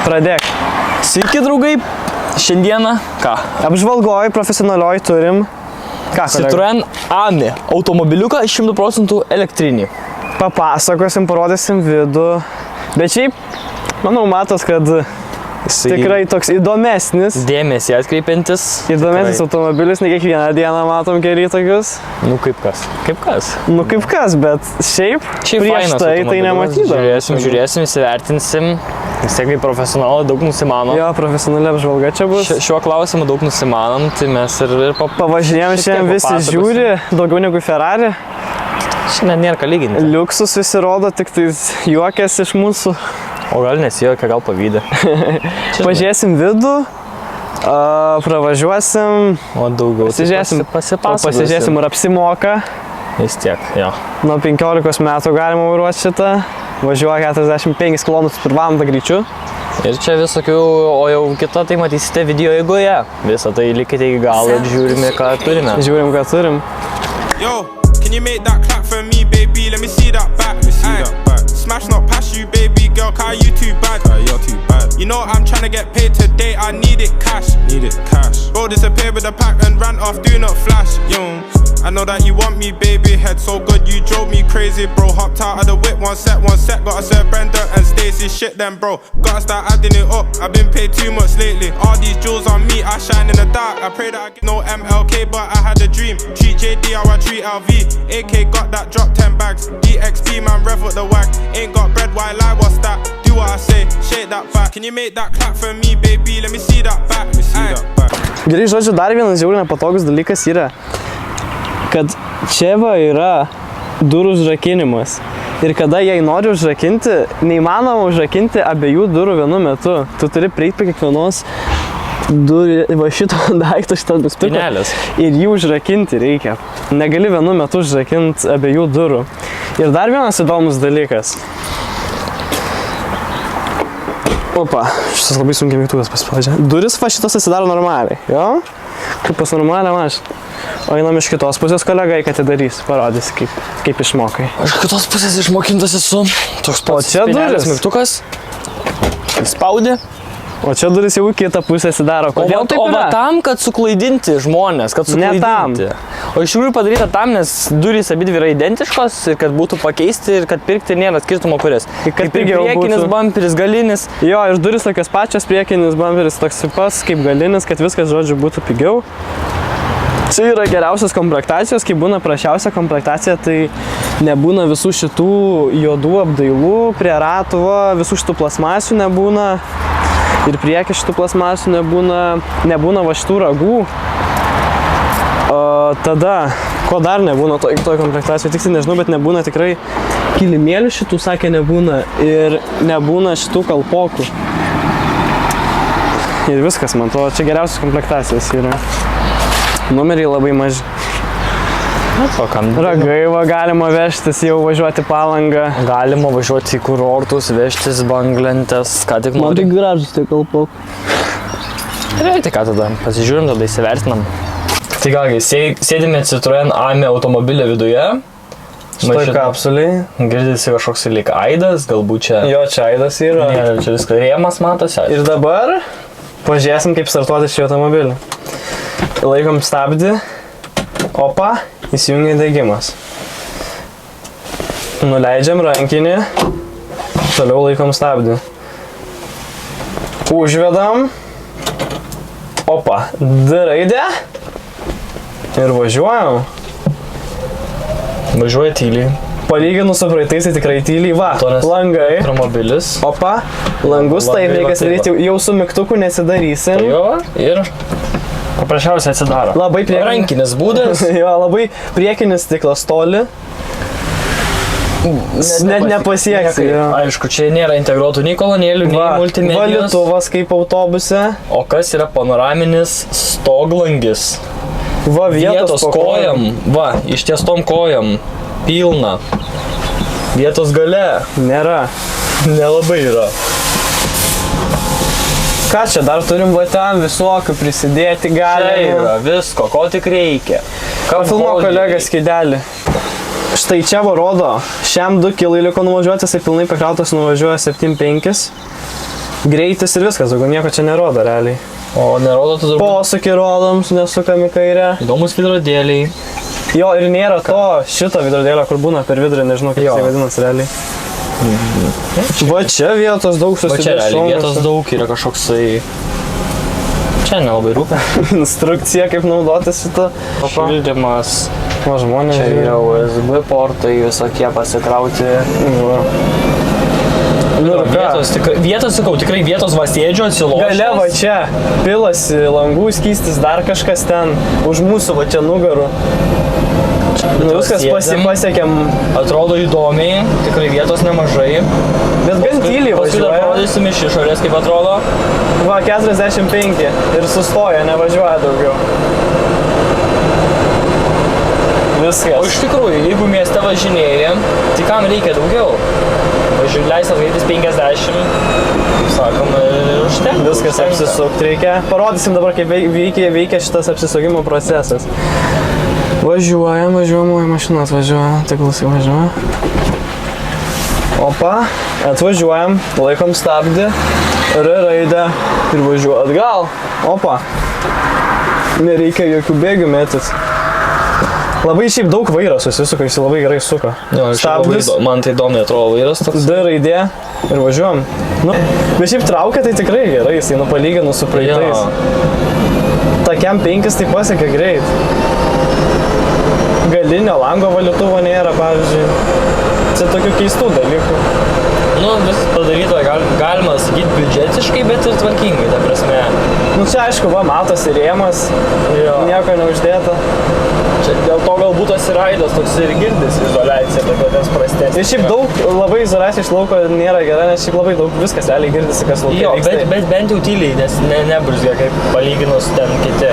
Pradėk. Sveiki, draugai. Šiandieną ką? Apžvalgoj, profesionalioj turim. Ką, kolega? Citroen Ami. Automobiliuką 100% elektrinį. Papasakosim, parodysim vidų. Bet šiaip, manau, matos, kad tikrai toks įdomesnis. Dėmesį atkreipiantis. Įdomesnis automobilis, ne kiekvieną dieną matom keli tokius. Nu kaip kas? Kaip kas? Nu kaip kas, bet šiaip prieš fainas tai automobilis. nematydavau. Žiūrėsim, įsivertinsim. Vis tiek kaip profesionalai daug nusimanom. Jo, profesionali apžvalga čia bus. Šiuo klausimu daug nusimanom, tai mes ir Pavažinėjom šiandien visi žiūri, daugiau negu Ferrari. Šiandien nėra ką lyginti. Liuksus visi rodo, tik tai juokiasi iš mūsų. O gal nesijuokia, gal pavydė. Pažiūrėsim vidų, pravažiuosim, O daugiau pasižiūrėsim ar apsimoka. Vis tiek, jo. Nuo 15 metų galima vairuoti šitą. Važiuoja 45 km/h greičiu. Ir čia visokių, o jau kitą tai matysite video eigoje. Visą tai likite iki galo ir žiūrime, ką turime. Žiūrim, ką turim. Yo, can you make that clap for me, baby? Let me see that back. Smash not past you, baby girl, car you too bad. You're too bad. You know I'm trying to get paid today, I need it cash. Bro disappeared with the pack and ran off, do not flash. Yo, I know that you want me, baby, head so good, you drove me crazy, bro. Hopped out of the whip, one set, gotta serve Brenda and Stacey, shit then, bro. Gotta start adding it up, I've been paid too much lately. All these jewels on me, I shine in the dark. I pray that I get no MLK, but I had a dream. Treat JD how I treat LV. AK got that, drop 10 bags. DXT, man, rev up the wag. Ain't got bread, why lie, what's that? Do what I say, shake that back. Can you make that clap for me, baby? Let me see that back. Gerai, žodžiu, dar vienas žiauriai nepatogus dalykas yra, kad čia va yra durų užrakinimas. Ir kada jei nori užrakinti, neįmanoma užrakinti abiejų durų vienu metu. Tu turi prieiti prie kiekvienos durų, va šito daikto, šito mygtuko. Ir jį užrakinti reikia. Negali vienu metu užrakinti abiejų durų. Ir dar vienas įdomus dalykas. Opa, šitas labai sunkiai mygtukas paspaudžia. Duris va šitas atsidaro normaliai, jo? Kaip pas normalią mašiną. O einam iš kitos pusės, kolega, kad atidarys, parodysi, kaip išmokai. Aš kitos pusės išmokintas esu. Toks pats spynelis mygtukas. Spaudi. O čia duris jau kitą pusę atsidaro. Kodėl taip yra? O tam, kad suklaidinti žmonės, kad suklaidinti. Ne tam. O iš tikrųjų padaryta tam, nes durys abidvi yra identiškos ir kad būtų pakeisti ir kad pirkti nėra skirtumo kuris. Kad priekinis bamperis, galinis. Jo, ir durys tokios pačios, priekinis bamperis toks pas kaip galinis, kad viskas, žodžiu, būtų pigiau. Čia yra geriausios komplektacijos, kai būna prašiausia komplektacija, tai nebūna visų šitų juodų apdailų, prie ratų, visų šitų plasmasių nebūna. Ir priekį šitų plasmasių nebūna va šitų ragų. Tada, ko dar nebūna toj komplektacijoje, tiksliai nežinau, bet nebūna tikrai kilimėlių šitų, sakė, nebūna. Ir nebūna šitų kalpokų. Ir viskas, man to, čia geriausios komplektacijos yra. Numeriai labai maži. Ragai va galima vežtis, jau važiuoti Palangą. Galima važiuoti į kurortus, vežtis banglentes, ką tik nori. Man tai gražus tie kalpokų. Gerai, tai ką tada? Pasižiūrim, tada įsivertinam. Tai galgi, sėdime Citroen Ami automobilio viduje. Šitoj kapsuliai. Girdisi kažkoks lyg aidas, galbūt čia... Jo, čia aidas yra. Ne, čia viskas rėmas matosi. Ir dabar pažiūrėsim, kaip startuoti šį automobilį. Laikom stabdį. Opa. Įsijungia degimas. Nuleidžiam rankinį, toliau laikom stabdį. Užvedam. Opa, D raidę. Ir važiuojam. Važiuoja tyliai. Palyginus su praeitais, tai tikrai tyliai. Va, langai. Automobilis. Opa, langus taip reikia daryti, jau su mygtuku nesidarysim. Jo, ir... Paprasčiausiai atsidaro. Labai rankinis būdas. Jo, labai priekinis stiklas toli. Net nepasieksi. Aišku, čia nėra integruotų nei kolonėlių, nei multimedijos. Valytuvas kaip autobuse. O kas yra panoraminis stoglangis? Va, vietos kojam. Va, ištiestom kojam. Pilna. Vietos gale. Nėra. Nelabai yra. Ką čia, dar turim va ten visokių prisidėti galima. Čia yra visko, ko tik reikia. Filmo kolegas skaidelį. Štai čia va rodo, šiam 2 kilai liko nuvažiuoti, jisai pilnai pakrautas nuvažiuoja 7,5. Greitis ir viskas, daugiau nieko čia nerodo realiai. O nerodo tu turbūt. Posūkį rodom, nesukam į kairę. Įdomus veidrodėliai. Jo, ir nėra to šito veidrodėlio, kur būna per vidurį, nežinau kaip tai vadinasi realiai. Va čia vietos daug Va čia susidės realiai šonuose. vietos daug, yra kažkoksai... Čia nelabai rūpia. Instrukcija, kaip naudotis šitą. Šildymas. O žmonės Čia yra USB portai, visokie pasikrauti. Nu, Vietos, sakau, tikrai vietos vasėdžio atsilošęs. Gale va čia, pilasi, langų skystis, dar kažkas ten, už mūsų va čia nugarų. Nu, viskas pasiekėm. Atrodo įdomiai, tikrai vietos nemažai. Bet gan tyliai Paskui dar važiuoja. parodysim iš išorės, kaip atrodo. Va, 45 ir sustoja, nevažiuoja daugiau. O Viskas. iš tikrųjų, jeigu mieste važinėjai, tai kam reikia daugiau? Leistas greitis 50, kaip sakom, ir užtenka. Viskas apsisukti reikia. Parodysim dabar, kaip veikia šitas apsisukimo procesas. Važiuojam, mašinas važiuoja, tai klausai važiuoja. Opa, atvažiuojam, laikom stabdį, R raidę ir važiuoja atgal. Opa, nereikia jokių bėgių mėtis. Labai šiaip daug vairas susisuka, jis labai gerai suka. Jo, Stabdis, man tai įdomiai atrodo vairas toks. D raidė ir važiuojam. Nu, bet šiaip traukia tai tikrai gerai, jisai palyginus su praeitais. Takiam 5 tai pasiekia greit. Galinio lango valytuvo nėra, pavyzdžiui. Čia tokių keistų dalykų. Nu, vis padaryta, galima sakyti, biudžetiškai, bet ir tvarkingai, ta prasme. Nu čia aišku, va, matosi rėmas, nieko neuždėta. Čia dėl to galbūt tas ir raidas toks ir girdis izoliacija, tokia tas prastesnė. Ir šiaip daug labai izoliacija iš lauko nėra gera, nes šiaip labai daug viskas realiai girdisi, kas laukia Jo, vyksta. bet bent jau tyliai, nes neburzgia kaip palyginus ten kiti.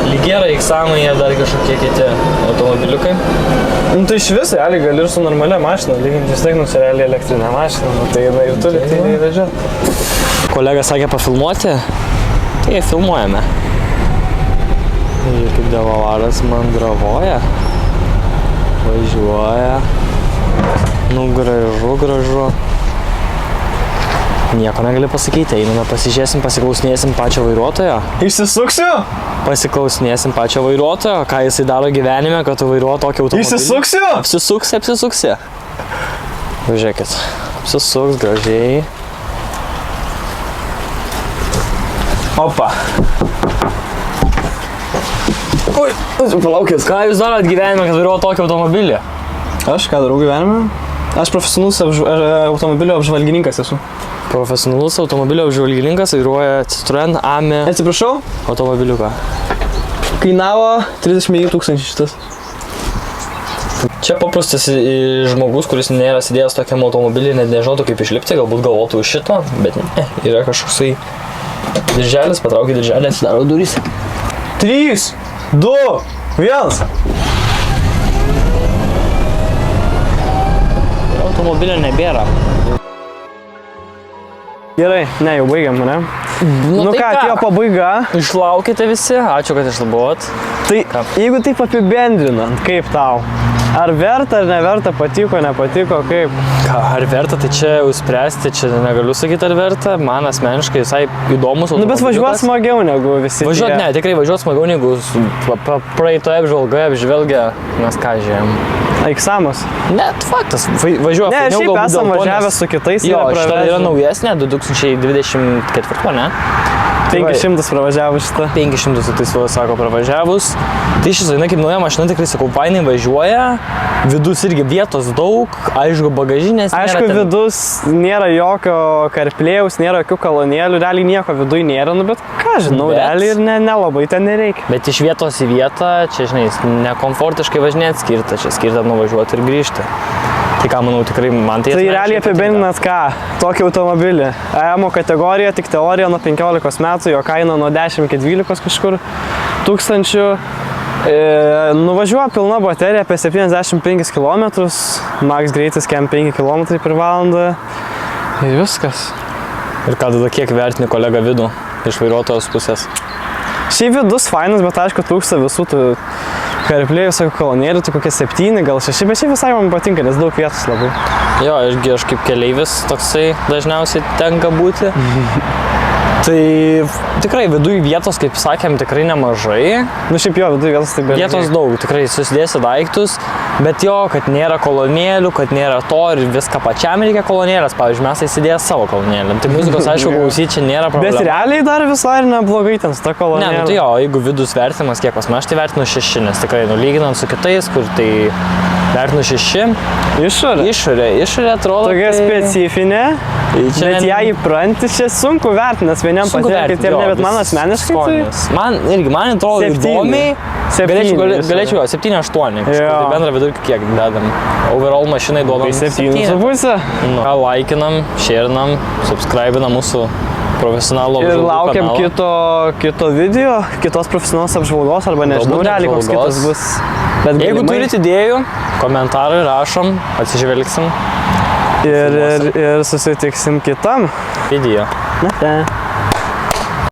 Ligiera, X-amai ir dar kažkokie kiti automobiliukai. Nu tai iš vis realiai gali ir su normalia mašina lyginti, vis tiek nu čia realiai elektrinė mašina, nu tai jinai ir turi, tai jinai vežioti. Kolega sakė pafilmuoti, tai filmuojame. Ir kaip devovaras mandravoja, važiuoja, nu gražu. Nieko negali pasakyti, einame pasižiūrėsim, pasiklausinėsim pačio vairuotojo. Išsisuksiu? Pasiklausinėsim pačio vairuotojo, ką jisai daro gyvenime, kad tu vairuoji tokį automobilį. Išsisuksiu? Apsisuksi. Žiūrėkit, apsisuks gražiai. Opa. Oi, palaukit. Ką jūs darot gyvenime, kad vairuoji tokį automobilį? Aš ką darau gyvenime? Aš profesionalus automobilio apžvalgininkas esu. Profesionalus automobilio apžvalgininkas vairuoja Citroen AMI Atsiprašau, automobiliuką. kainavo 35 000 šitas. Čia paprastas žmogus, kuris nėra sėdėjęs tokiam automobilį, net nežinotų kaip išlipti, galbūt galvotų iš šito, bet ne, yra kažkoksai dirželis, patraukia dirželį, atsidaro durys. 3, 2, 1. Automobilio nebėra. Gerai, ne, jau baigiam, ne? Nu tai ką, atėjo pabaiga. Išlaukite visi, ačiū, kad išlabuvot. Tai jeigu taip apibendrinant, kaip tau? Ar verta, ar neverta, patiko, nepatiko, kaip? Ar verta, tai čia jau spręsti, čia negaliu sakyti, ar verta. Man asmeniškai visai įdomus automobiliukas. Nu, bet važiuot smagiau negu visi. Važiuot, ne, tikrai važiuot smagiau negu praeitoje apžvalgoje apžvelgia, mes ką žiūrėjom. Aiksamas. Net faktas, važiuoja. Ne, šiaip esam važiavę su kitais. Jo, šitą yra naujesnė, 2024, ne? 500 pravažiavus šitą. 500, tai sako, pravažiavus. Tai šis, kaip nauja mašina, tikrai sakau, fainai važiuoja. Vidus irgi vietos daug, aišku, bagažinės. Aišku, vidus nėra jokio karplėjaus, nėra jokių kolonėlių, realiai nieko viduje nėra, nu bet ką žinau, realiai ir nelabai ten nereikia. Bet iš vietos į vietą, čia, žinai, nekomfortiškai važinėti skirta, čia skirta nuvažiuoti ir grįžti. Tai ką, manau, tikrai man tai... Tai realiai apibendrinat ką? Tokį automobilį. EMO kategorija, tik teorija nuo 15 metų, jo kaina nuo 10 iki 12 kažkur tūkstančių. Nuvažiuoja pilna baterija apie 75 km, max greitis 5 km per valandą. Ir viskas. Ir ką tada kiek vertini kolegą vidų iš vairuotojos pusės? Šiaip vidus fainas, bet aišku trūksta visų tų Karplė visokių kolonėlių, tai kokie 7, gal 6, bet šiaip visai man patinka, nes daug vietos labai. Jo, irgi aš kaip keleivis toksai dažniausiai tenka būti. Tai tikrai viduj vietos, kaip sakėm, tikrai nemažai. Nu šiaip jo, viduj vietos tai beveik. Vietos daug, tikrai susidėsi daiktus, bet jo, kad nėra kolonėlių, kad nėra to ir viską pačiam reikia kolonėlės. Pavyzdžiui, mes įsidėjęs savo kolonėlėm. Tai muzikos, aišku, klausyti čia nėra problema. Bet realiai dar visai ir neblogai ten su ta kolonėlė. Ne, nu tai jo, jeigu vidus vertinimas kiek pas mane, aš tai vertinu 6, nes tikrai, nu lyginant su kitais, kur tai vertinu 6. Išorė atrodo. Tokia specifinė, Čia bet ją įpranti, čia sunku vertinti, nes vieniem patinka, kitiem ne, bet man asmeniškai tai... Man atrodo 7. įdomiai. 7. Galėčiau jo, 7-8. Tai bendrą vidurkį kiek dedam. Overall mašinai duodam 7,5. Ką laikinam, sharinam, subscribinam mūsų profesionalo Ir laukiam kito video, kitos profesionalios apžvalgos, arba nežinau, Galbūt realiai koks apžvalgos. kitas bus. Bet Jeigu galimai- turite idėjų, komentarai rašom, atsižvelgsim ir susitiksim kitam video. Ne.